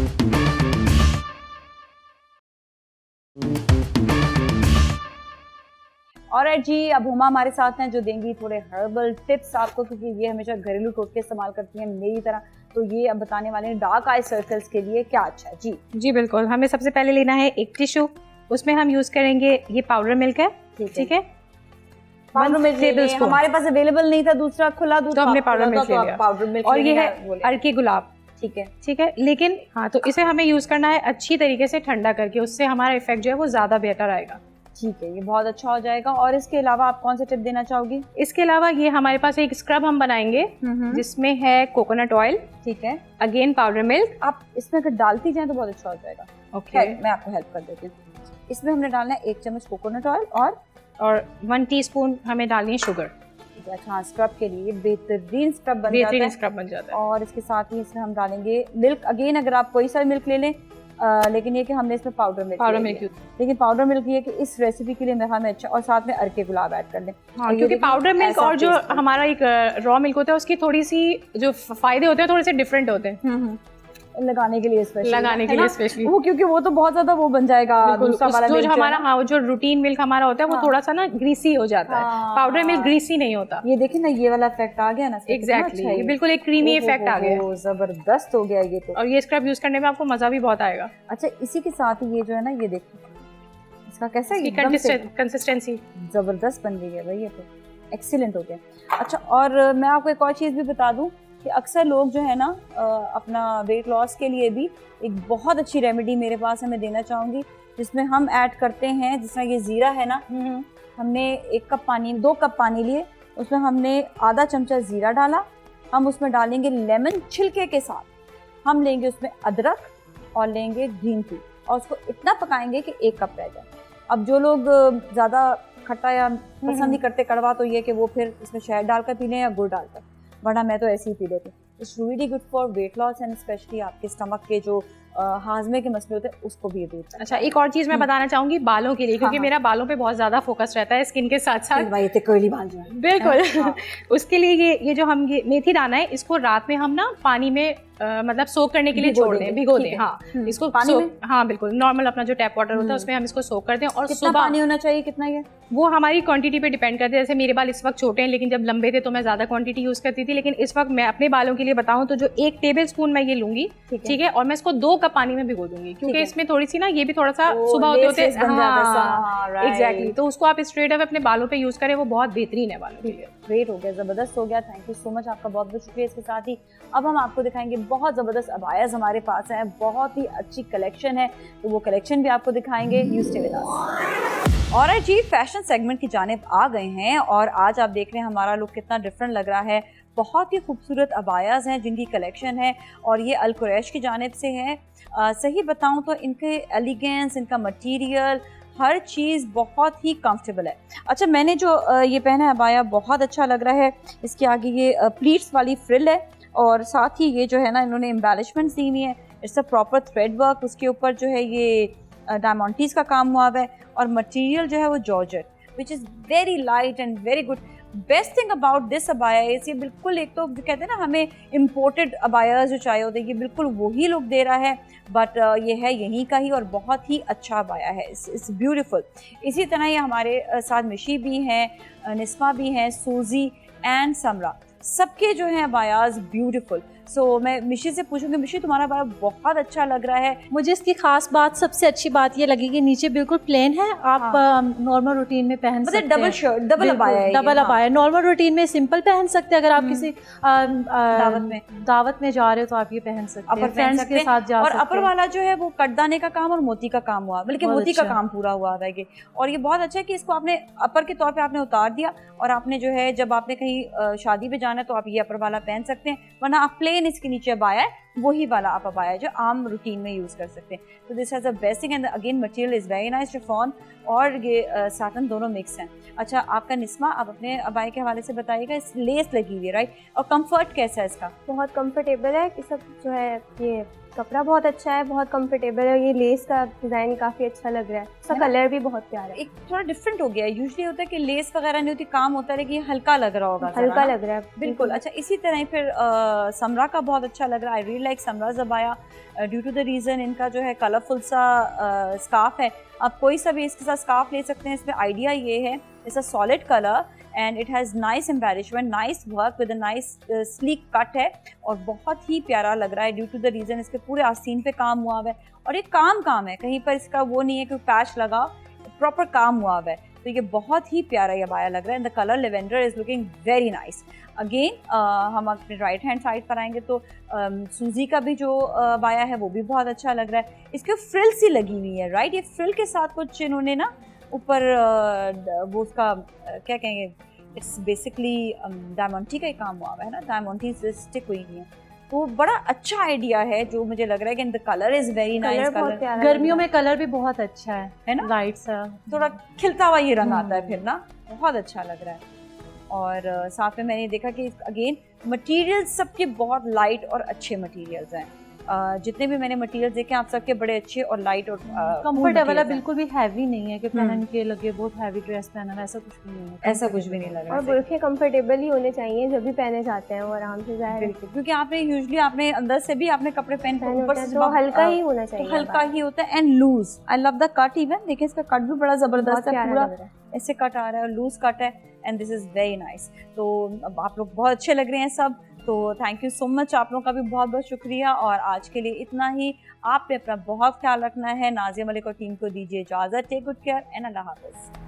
और जी, अब हुमा हमारे साथ हैं जो देंगी थोड़े हर्बल टिप्स आपको, क्योंकि ये हमेशा घरेलू टोटके इस्तेमाल करती हैं मेरी तरह। तो ये अब बताने वाले हैं डार्क आई सर्कल्स के लिए क्या अच्छा है। जी बिल्कुल। हमें सबसे पहले लेना है एक टिश्यू, उसमें हम यूज करेंगे ये पाउडर मिल्क है। ठीक है, पाउडर मिल्क हमारे पास अवेलेबल नहीं था, दूसरा खुला दूध, तो हमने पाउडर मिल्क ले लिया। Powder milk. और ये है अर्की गुलाब। ठीक है, लेकिन हाँ, तो इसे हमें यूज करना है अच्छी तरीके से ठंडा करके, उससे हमारा इफेक्ट जो है वो ज्यादा बेहतर आएगा। ठीक है, ये बहुत अच्छा हो जाएगा। और इसके अलावा आप कौन सा टिप देना चाहोगी? इसके अलावा ये हमारे पास एक स्क्रब हम बनाएंगे जिसमें है कोकोनट ऑयल, ठीक है, अगेन पाउडर मिल्क। आप इसमें अगर डालती जाए तो बहुत अच्छा हो जाएगा। ओके, मैं आपको हेल्प कर देती हूँ। इसमें हमने डालना है 1 चम्मच कोकोनट ऑयल और 1 टीस्पून हमें डालनी है शुगर। अच्छा, स्क्रब के लिए बेहतरीन स्क्रब बन जाता है। और इसके साथ ही इसमें हम डालेंगे मिल्क। अगेन अगर आप कोई सा मिल्क ले लें, लेकिन ये कि हमने इसमें पाउडर मिल्क, लेकिन पाउडर मिल्क ये कि इस रेसिपी के लिए मेरा हमें अच्छा। और साथ में अर्के गुलाब ऐड कर दें। हाँ, क्योंकि पाउडर मिल्क और जो हमारा एक रॉ मिल्क होता है उसकी थोड़ी सी जो फायदे होते हैं थोड़े से डिफरेंट होते हैं। लगाने के लिए स्पेशली वो, क्योंकि वो तो बहुत ज्यादा वो बन जाएगा दूसरा वाला जो हमारा, हाँ, जो रूटीन मिल्क हमारा होता है वो थोड़ा सा ना ग्रीसी हो जाता है। पाउडर मिल्क ग्रीसी नहीं होता। ये देखिए ना, ये वाला इफेक्ट आ गया ना। एग्जैक्टली, बिल्कुल एक क्रीमी इफेक्ट आ गया, जबरदस्त हो गया ये तो। और ये स्क्रब यूज करने में आपको मजा भी बहुत आएगा। अच्छा, इसी के साथ ही ये जो है ना, ये देखिए इसका कैसा कंसिस्टेंसी जबरदस्त बन गई है भाई, ये तो एक्सीलेंट हो गया। अच्छा, और मैं आपको एक और चीज़ भी बता दूं कि अक्सर लोग जो है ना अपना वेट लॉस के लिए भी एक बहुत अच्छी रेमेडी मेरे पास है, मैं देना चाहूँगी, जिसमें हम ऐड करते हैं, जिसमें ये जीरा है ना, हमने 1 कप पानी, 2 कप पानी लिए, उसमें हमने आधा चमचा जीरा डाला। हम उसमें डालेंगे लेमन छिलके के साथ, हम लेंगे उसमें अदरक और लेंगे ग्रीन टी, और उसको इतना पकाएंगे कि 1 कप रह जाए। अब जो लोग ज़्यादा खट्टा या पसंद नहीं करते कड़वा, तो ये कि वो फिर इसमें शहद डालकर पी लें या गुड़ डालकर, वरना मैं तो ऐसे ही पी लेती हूँ। It's really good for weight loss and specially आपके स्टमक के जो हाजमे के मसले होते हैं उसको भी दूर। अच्छा, एक और चीज़ मैं बताना चाहूँगी बालों के लिए, क्योंकि मेरा बालों पे बहुत ज़्यादा फोकस रहता है स्किन के साथ साथ। कर्ली बाल जो है, बिल्कुल। उसके लिए ये जो हम ये मेथी दाना है, इसको रात में हम ना पानी में मतलब सोक करने के लिए छोड़ दें, भिगो दें। हाँ, इसको पानी में, हाँ बिल्कुल, नॉर्मल अपना जो टैप वाटर होता है उसमें हम इसको सोक कर दें। और सुबह पानी होना चाहिए कितना? ये वो हमारी क्वांटिटी पे डिपेंड करते हैं। जैसे मेरे बाल इस वक्त छोटे हैं, लेकिन जब लंबे थे तो मैं ज़्यादा क्वांटिटी यूज़ करती थी, लेकिन इस वक्त मैं अपने बालों के लिए बताऊँ तो जो 1 टेबल स्पून मैं ये लूँगी, ठीक है, और मैं इसको 2 कप पानी में भिगो दूँगी, क्योंकि इसमें थोड़ी सी ना ये भी थोड़ा सा सुबह होते एग्जैक्टली, तो उसको आप स्ट्रेट अप अपने बालों पे यूज़ करें, वो बहुत बेहतरीन है बालों के लिए। ग्रेट हो गया, ज़बरदस्त हो गया। थैंक यू सो मच, आपका बहुत बहुत शुक्रिया। इसके साथ ही अब हम आपको दिखाएंगे बहुत ज़बरदस्त अबायास हमारे पास है, बहुत ही अच्छी कलेक्शन है, तो वो कलेक्शन भी आपको दिखाएंगे। You stay with us. और जी, फैशन सेगमेंट की जानिब आ गए हैं, और आज आप देख रहे हैं हमारा लुक कितना डिफरेंट लग रहा है। बहुत ही खूबसूरत अबायाज़ हैं जिनकी कलेक्शन है और ये अल कुरैश की जानिब से है। सही बताऊं तो इनके एलिगेंस, इनका मटेरियल, हर चीज़ बहुत ही कंफर्टेबल है। अच्छा, मैंने जो ये पहना है अबाया बहुत अच्छा लग रहा है। इसके आगे ये प्लीट्स वाली फ्रिल है और साथ ही ये जो है ना इन्होंने एम्बेलिशमेंट्स दी हुई हैं। It's a proper thread work, उसके ऊपर जो है ये डायमंटीज़ का काम हुआ है और मटेरियल जो है वो georgette, which is very light and very good. Best thing about this abaya इस ये बिल्कुल, एक तो कहते हैं ना हमें इम्पोर्टेड अबायाज जो चाहिए होते हैं, ये बिल्कुल वही लुक दे रहा है, बट ये है यहीं का ही और बहुत ही अच्छा अबाया है। It's beautiful. इसी तरह ये हमारे साथ मिशी भी हैं, निस्मा भी हैं, सूजी एंड समरा, सबके जो हैं अबायाज ब्यूटीफुल। सो मैं मिशी से पूछूंगी, मिशी तुम्हारा अबाया बहुत अच्छा लग रहा है। मुझे इसकी खास बात, सबसे अच्छी बात ये लगी कि नीचे बिल्कुल प्लेन है, आप नॉर्मल रूटीन में पहन सकते हैं। डबल शर्ट, डबल अबाया है, डबल अबाया नॉर्मल रूटीन में सिंपल पहन सकते हैं। अगर आप किसी दावत में जा रहे हो तो आप ये पहन सकते हैं, फ्रेंड्स के साथ जा और सकते हैं। अपर वाला जो है वो कटदाने का काम और मोती का काम हुआ, बल्कि मोती का काम पूरा हुआ है ये। और ये बहुत अच्छा है कि इसको आपने अपर के तौर पे आपने उतार दिया और आपने जो है जब आपने कहीं शादी पे जाना है तो आप ये अपर वाला पहन सकते हैं, वरना आप प्लेन इसके नीचे अबाया है वही वाला आप अबाया जो आम रूटीन में यूज़ कर सकते हैं। तो this has a best thing and again material is very nice, chiffon और ये साटन दोनों मिक्स हैं। अच्छा, आपका निस्मा, आप अपने अबाया के हवाले से बताइएगा। इस लेस लगी हुई है राइट, और कंफर्ट कैसा है इसका? बहुत कंफर्टेबल है, ये सब जो है ये कपड़ा बहुत अच्छा है, बहुत कंफर्टेबल है। ये लेस का डिज़ाइन काफ़ी अच्छा लग रहा है, इसका कलर भी बहुत प्यारा है। एक थोड़ा डिफरेंट हो गया है, यूजुअली होता है कि लेस वगैरह नहीं होती, काम होता है, लेकिन ये हल्का लग रहा होगा, हल्का लग रहा है बिल्कुल। अच्छा, इसी तरह ही फिर समरा का बहुत अच्छा लग रहा है। आई रियली लाइक समराज अबाया ड्यू टू द रीज़न इनका जो है कलरफुल सा स्कार्फ है। आप कोई सा भी इसके साथ स्कार्फ ले सकते हैं। इसमें आइडिया ये है, it's a solid colour and it has nice embellishment, nice work with a nice sleek cut है और बहुत ही प्यारा लग रहा है ड्यू टू द रीज़न इसके पूरे आस्तीन पे काम हुआ हुआ है और ये काम है, कहीं पर इसका वो नहीं है कि पैच लगा, प्रॉपर काम हुआ हुआ है। तो ये बहुत ही प्यारा ये अबाया लग रहा है। The colour lavender is looking very nice. Again हम अपने राइट हैंड साइड पर आएंगे तो सूजी का भी जो अबाया है वो भी बहुत अच्छा लग रहा है। इसके फ्रिल सी लगी हुई है राइट, ये फ्रिल के साथ कुछ इन्होंने ना ऊपर वो उसका क्या कहेंगे, इट्स बेसिकली डायमंटी का ही काम हुआ है ना, डायमंटी स्टिक हुई है। तो बड़ा अच्छा आइडिया है जो मुझे लग रहा है कि the colour is very nice. Colour गर्मियों में कलर भी बहुत अच्छा है ना, लाइट सा थोड़ा खिलता हुआ ये रंग आता है फिर ना, बहुत अच्छा लग रहा है। और साथ में मैंने देखा कि अगेन मटेरियल सबके बहुत लाइट और अच्छे मटेरियल्स हैं। जितने भी मैंने मटेरियल देखे आप सबके बड़े अच्छे और लाइट और कंफर्टेबल है, बिल्कुल भी हैवी नहीं है कि पहन के लगे बहुत हैवी ड्रेस पहना है, ऐसा कुछ भी नहीं है, ऐसा कुछ भी नहीं लग रहा। और बुरखे कंफर्टेबल ही होने चाहिए जब भी पहने जाते हैं, वो आराम से जाए, बिल्कुल, क्योंकि आपने यूजुअली आपने अंदर से भी आपने कपड़े पहन के ऊपर से तो हल्का ही होना चाहिए, हल्का ही होता है and loose. I love the cut, even देखिए इसका कट भी बड़ा जबरदस्त है, पूरा ऐसे कट आ रहा है और लूज कट है and this is very nice. तो आप लोग बहुत अच्छे लग रहे हैं सब, तो थैंक यू सो मच, आप लोगों का भी बहुत बहुत शुक्रिया। और आज के लिए इतना ही। आपने अपना बहुत ख्याल रखना है। नाज़िया मलिक और टीम को दीजिए इजाज़त। टेक गुड केयर एंड अल्लाह हाफ़िज़।